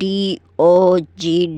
DOG